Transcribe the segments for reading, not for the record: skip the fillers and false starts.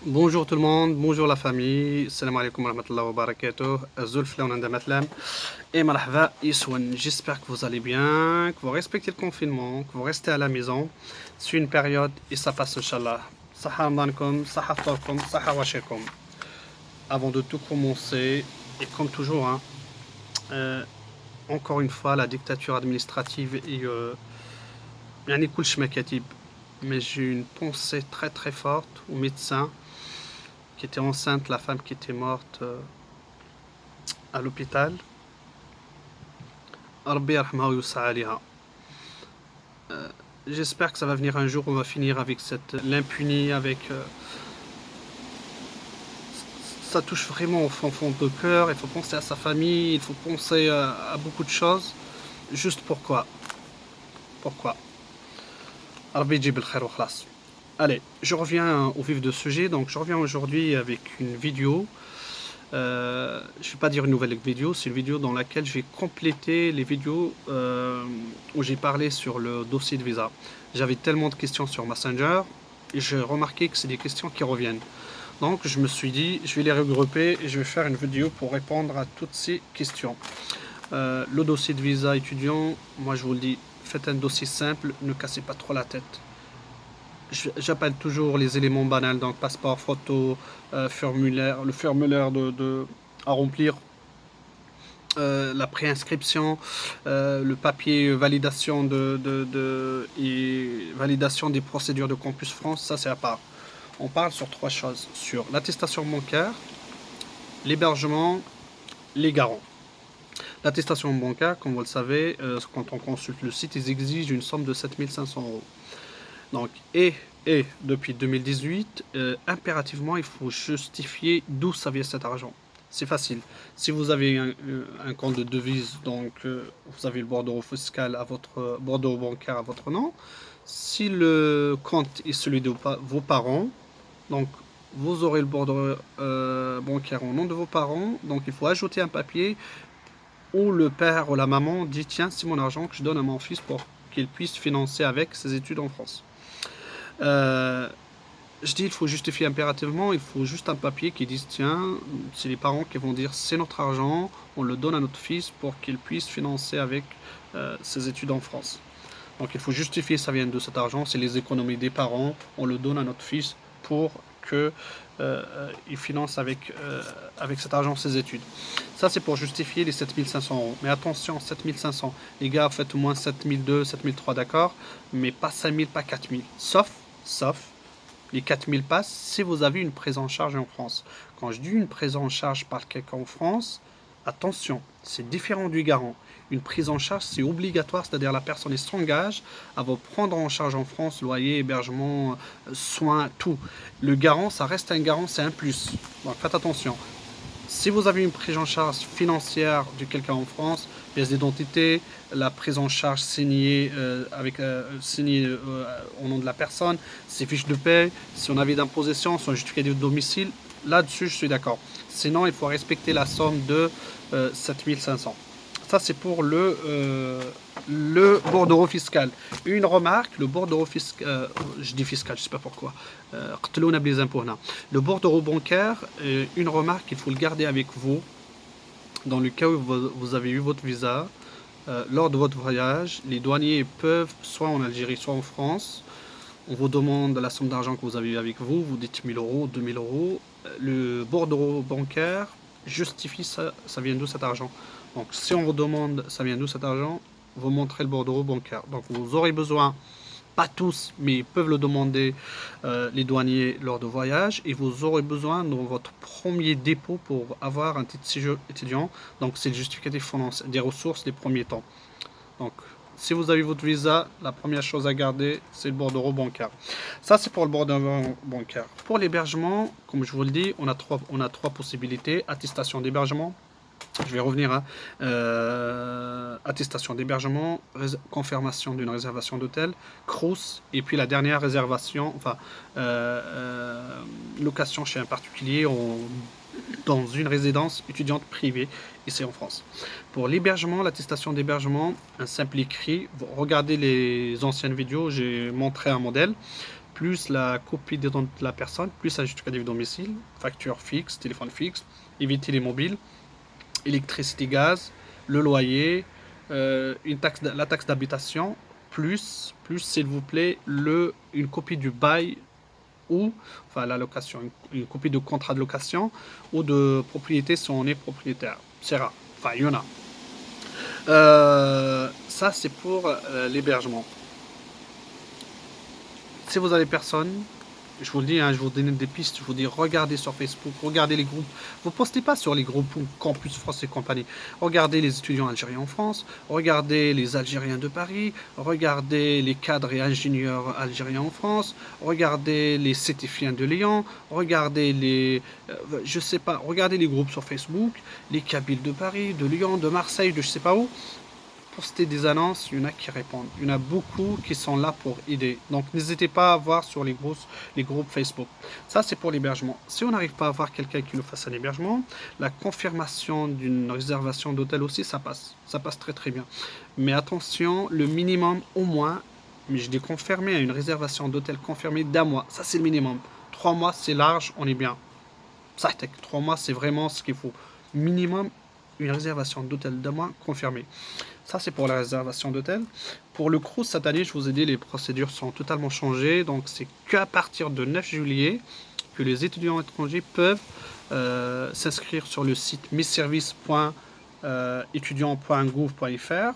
Bonjour tout le monde, bonjour la famille, salam alaikum wa rahmatullahi wa barakatuh, Zulf Leonan Damatlam et marhaba Iswan. J'espère que vous allez bien, que vous respectez le confinement, que vous restez à la maison. C'est une période et ça passe Inch'Allah. Saha Ramadankum, Saha Ftorkum, Saha Washikum. Avant de tout commencer, et comme toujours, euh, encore une fois, la dictature administrative et يعني كلش مكاتب. Mais j'ai une pensée très très forte aux médecins qui était enceinte, la femme qui était morte à l'hôpital. Rabbi yarhamha wa yussa aliha. J'espère que ça va venir un jour, on va finir avec l'impunie, avec ça touche vraiment au fond de cœur. Il faut penser à sa famille, il faut penser à beaucoup de choses. Juste pourquoi Rabbi yjib al-khair wa khalas. Allez, je reviens au vif du sujet. Donc, je reviens aujourd'hui avec une vidéo. Je ne vais pas dire une nouvelle vidéo, c'est une vidéo dans laquelle je vais compléter les vidéos où j'ai parlé sur le dossier de visa. J'avais tellement de questions sur Messenger et j'ai remarqué que c'est des questions qui reviennent. Donc je me suis dit, je vais les regrouper et je vais faire une vidéo pour répondre à toutes ces questions. Le dossier de visa étudiant, moi je vous le dis, faites un dossier simple, ne cassez pas trop la tête. J'appelle toujours les éléments banals, donc passeport, photo, formulaire, le formulaire à remplir, la préinscription, le papier validation et validation des procédures de Campus France, ça c'est à part. On parle sur trois choses, sur l'attestation bancaire, l'hébergement, les garants. L'attestation bancaire, comme vous le savez, quand on consulte le site, ils exigent une somme de 7500 euros. Donc, et depuis 2018, impérativement, il faut justifier d'où ça vient cet argent. C'est facile. Si vous avez un compte de devise, donc vous avez le bordereau fiscal à votre bordereau bancaire à votre nom. Si le compte est celui de vos parents, donc vous aurez le bordereau bancaire au nom de vos parents. Donc il faut ajouter un papier où le père ou la maman dit tiens, c'est mon argent que je donne à mon fils pour qu'il puisse financer avec ses études en France. Je dis il faut justifier impérativement, il faut juste un papier qui dise tiens, c'est les parents qui vont dire c'est notre argent, on le donne à notre fils pour qu'il puisse financer avec ses études en France. Donc il faut justifier ça vient de cet argent, c'est les économies des parents, on le donne à notre fils pour que il finance avec cet argent ses études. Ça c'est pour justifier les 7500 euros. Mais attention, 7500, les gars faites au moins 7002, 7003 d'accord, mais pas 5000, pas 4000. Sauf les 4000 passent si vous avez une prise en charge en France. Quand je dis une prise en charge par quelqu'un en France, attention, c'est différent du garant. Une prise en charge, c'est obligatoire, c'est-à-dire la personne s'engage à vous prendre en charge en France, loyer, hébergement, soins, tout. Le garant, ça reste un garant, c'est un plus. Donc faites attention. Si vous avez une prise en charge financière de quelqu'un en France, pièce d'identité, la prise en charge signée, au nom de la personne, ses fiches de paie, son avis d'imposition, son justificatif de domicile, là-dessus je suis d'accord. Sinon, il faut respecter la somme de 7500. Ça, c'est pour le bordereau fiscal. Une remarque, le bordereau fiscal, je dis fiscal, je ne sais pas pourquoi. Le bordereau bancaire, une remarque, il faut le garder avec vous dans le cas où vous avez eu votre visa. Lors de votre voyage, les douaniers peuvent, soit en Algérie, soit en France, on vous demande la somme d'argent que vous avez eu avec vous, vous dites 1000 euros, 2000 euros. Le bordereau bancaire justifie ça vient d'où cet argent. Donc si on vous demande ça vient d'où cet argent, vous montrez le bordereau bancaire. Donc vous aurez besoin, pas tous, mais ils peuvent le demander les douaniers lors de voyage, et vous aurez besoin de votre premier dépôt pour avoir un titre de séjour étudiant. Donc c'est le justificatif des ressources des premiers temps. Donc si vous avez votre visa, la première chose à garder, c'est le bordereau bancaire. Ça, c'est pour le bordereau bancaire. Pour l'hébergement, comme je vous le dis, on a trois possibilités. Attestation d'hébergement. Je vais revenir à attestation d'hébergement, confirmation d'une réservation d'hôtel, CROUS, et puis la dernière réservation, location chez un particulier dans une résidence étudiante privée ici en France. Pour l'hébergement, l'attestation d'hébergement, un simple écrit. Regardez les anciennes vidéos, j'ai montré un modèle. plus la copie d'identité de la personne, plus un justificatif de domicile, facture fixe, téléphone fixe, éviter les mobiles, électricité, gaz, le loyer, la taxe d'habitation, plus s'il vous plaît, une copie du bail ou, enfin la location, une copie de contrat de location ou de propriété si on est propriétaire. C'est rare, enfin il y en a. Ça c'est pour l'hébergement. Si vous avez personne, je vous le dis, hein, je vous donne des pistes, je vous dis regardez sur Facebook, regardez les groupes. Vous ne postez pas sur les groupes Campus France et compagnie. Regardez les étudiants algériens en France, regardez les Algériens de Paris, regardez les cadres et ingénieurs algériens en France, regardez les CTFiens de Lyon, regardez je sais pas, regardez les groupes sur Facebook, les Kabyles de Paris, de Lyon, de Marseille, de je sais pas où. Poster des annonces, il y en a qui répondent. Il y en a beaucoup qui sont là pour aider. Donc n'hésitez pas à voir sur les groupes Facebook. Ça c'est pour l'hébergement. Si on n'arrive pas à avoir quelqu'un qui nous fasse un hébergement, la confirmation d'une réservation d'hôtel aussi, ça passe. Ça passe très très bien. Mais attention, le minimum au moins, mais je dis confirmé, une réservation d'hôtel confirmée d'un mois. Ça c'est le minimum. 3 mois c'est large, on est bien. Ça, 3 mois c'est vraiment ce qu'il faut. Minimum une réservation d'hôtel d'un mois confirmée. Ça, c'est pour la réservation d'hôtel. Pour le Crous, cette année, je vous ai dit, les procédures sont totalement changées. Donc, c'est qu'à partir de 9 juillet que les étudiants étrangers peuvent s'inscrire sur le site messervices.étudiants.gouv.fr.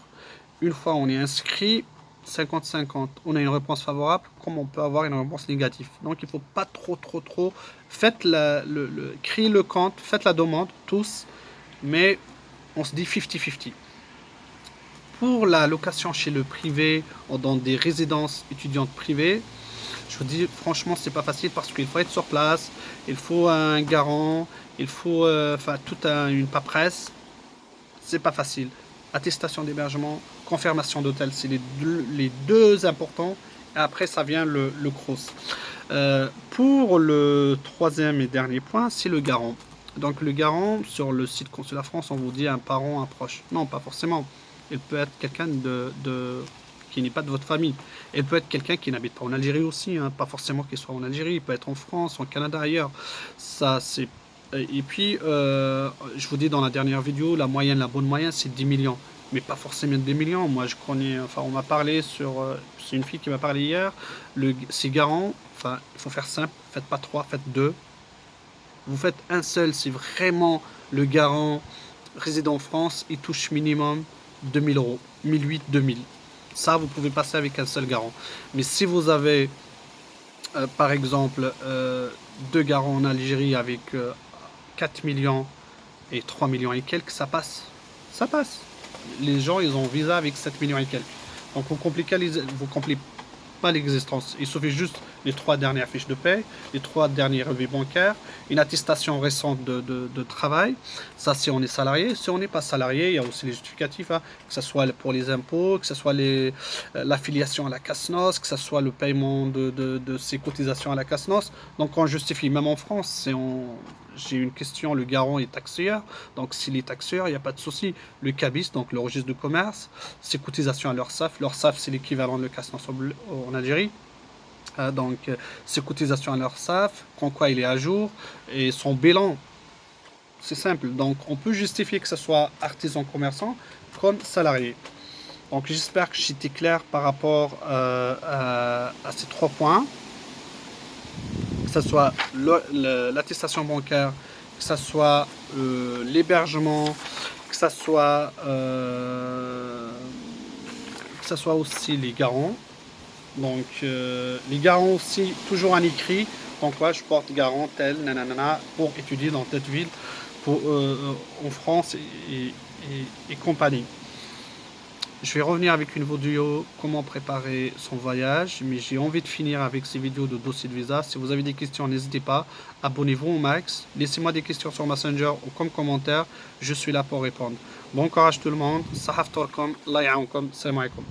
Une fois on est inscrit, 50-50, on a une réponse favorable, comme on peut avoir une réponse négative. Donc, il ne faut pas trop. Faites créez le compte, faites la demande, tous. Mais on se dit 50-50. Pour la location chez le privé ou dans des résidences étudiantes privées, je vous dis franchement c'est pas facile parce qu'il faut être sur place, il faut un garant, il faut toute une paperasse. C'est pas facile. Attestation d'hébergement, confirmation d'hôtel, c'est les deux importants. Et après ça vient le Crous. Pour le troisième et dernier point, c'est le garant. Donc le garant, sur le site Consulat France, on vous dit un parent, un proche. Non, pas forcément. Il peut être quelqu'un qui n'est pas de votre famille. Il peut être quelqu'un qui n'habite pas en Algérie aussi, hein. Pas forcément qu'il soit en Algérie, il peut être en France, en Canada, ailleurs. Ça, c'est... Et puis, je vous dis dans la dernière vidéo, la bonne moyenne, c'est 10 millions. Mais pas forcément des millions. Moi, je connais... Enfin, on m'a parlé c'est une fille qui m'a parlé hier. C'est garant. Enfin, il faut faire simple. Faites pas 3, faites 2. Vous faites un seul, c'est vraiment le garant résident en France, il touche minimum 2000 euros, 1008, 2000. Ça, vous pouvez passer avec un seul garant. Mais si vous avez, par exemple, deux garants en Algérie avec 4 millions et 3 millions et quelques, ça passe. Ça passe. Les gens, ils ont visa avec 7 millions et quelques. Donc, vous compliquez pas l'existence. Il suffit juste les 3 dernières fiches de paie, les 3 derniers relevés bancaires, une attestation récente de travail. Ça, si on est salarié. Si on n'est pas salarié, il y a aussi les justificatifs, hein, que ce soit pour les impôts, que ce soit l'affiliation à la CASNOS, que ce soit le paiement de ses cotisations à la CASNOS. Donc, on justifie. Même en France, j'ai une question, le garant est taxeur. Donc, s'il est taxeur, il n'y a pas de souci. Le CABIS, donc le registre de commerce, ses cotisations à l'URSSAF. L'URSSAF, c'est l'équivalent de CASNOS en Algérie. Donc, ses cotisations à l'URSSAF, quand quoi il est à jour, et son bilan. C'est simple. Donc, on peut justifier que ce soit artisan commerçant comme salarié. Donc, j'espère que j'étais clair par rapport à ces 3 points. Que ce soit l'attestation bancaire, que ce soit l'hébergement, que ce soit aussi les garants. Donc les garants aussi, toujours un écrit. Donc ouais, je porte garant tel, nanana, pour étudier dans cette ville, en France et compagnie. Je vais revenir avec une vidéo comment préparer son voyage, mais j'ai envie de finir avec ces vidéos de dossier de visa. Si vous avez des questions, n'hésitez pas, abonnez-vous au max, laissez-moi des questions sur Messenger ou comme commentaire, je suis là pour répondre. Bon courage tout le monde, sahaf torkom, Allah ya'aoukom, salam alaikum.